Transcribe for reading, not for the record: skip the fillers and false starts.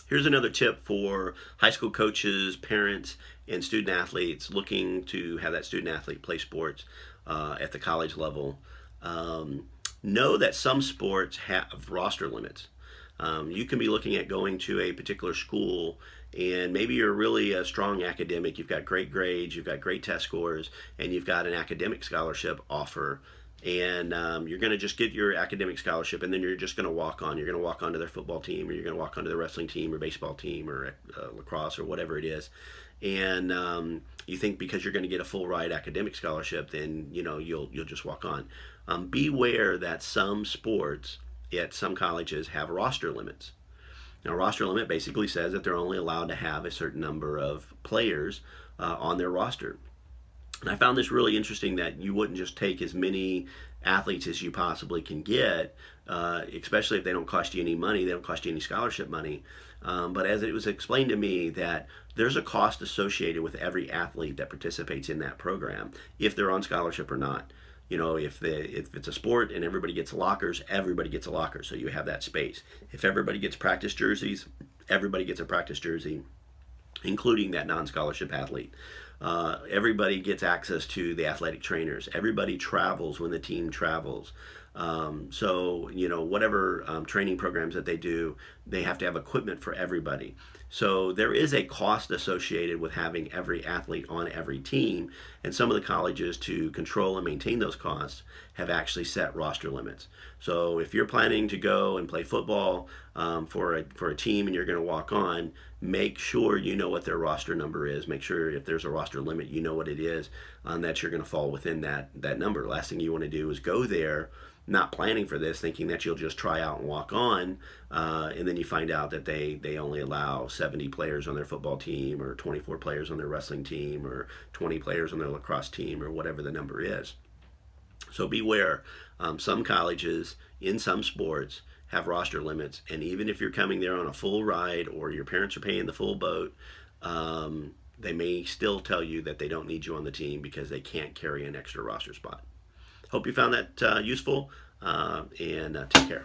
Here's another tip for high school coaches, parents, and student athletes looking to have that student athlete play sports at the college level. Um, know that some sports have roster limits. You can be looking at going to a particular school, and maybe you're really a strong academic, you've got great grades, you've got great test scores, and you've got an academic scholarship offer. And you're going to just get your academic scholarship, and then you're just going to walk on. You're going to walk onto their football team, or you're going to walk onto their wrestling team, or baseball team, or lacrosse, or whatever it is. And you think because you're going to get a full ride academic scholarship, then you'll just walk on. Beware that some sports at some colleges have roster limits. Now, a roster limit basically says that they're only allowed to have a certain number of players on their roster. And I found this really interesting, that you wouldn't just take as many athletes as you possibly can get, especially if they don't cost you any money, they don't cost you any scholarship money. But as it was explained to me, that there's a cost associated with every athlete that participates in that program, if they're on scholarship or not. If it's a sport and everybody gets lockers, everybody gets a locker, so you have that space. If everybody gets practice jerseys, everybody gets a practice jersey, including that non-scholarship athlete. Everybody gets access to the athletic trainers. Everybody travels when the team travels. So whatever training programs that they do, they have to have equipment for everybody. So there is a cost associated with having every athlete on every team, and some of the colleges, to control and maintain those costs, have actually set roster limits. So if you're planning to go and play football for a team and you're going to walk on, make sure you know what their roster number is. Make sure if there's a roster limit, you know what it is, that you're going to fall within that number. Last thing you want to do is go there not planning for this, thinking that you'll just try out and walk on, and then you find out that they only allow 70 players on their football team, or 24 players on their wrestling team, or 20 players on their lacrosse team, or whatever the number is. So beware. Some colleges in some sports have roster limits, and even if you're coming there on a full ride, or your parents are paying the full boat, they may still tell you that they don't need you on the team because they can't carry an extra roster spot. Hope you found that useful, and take care.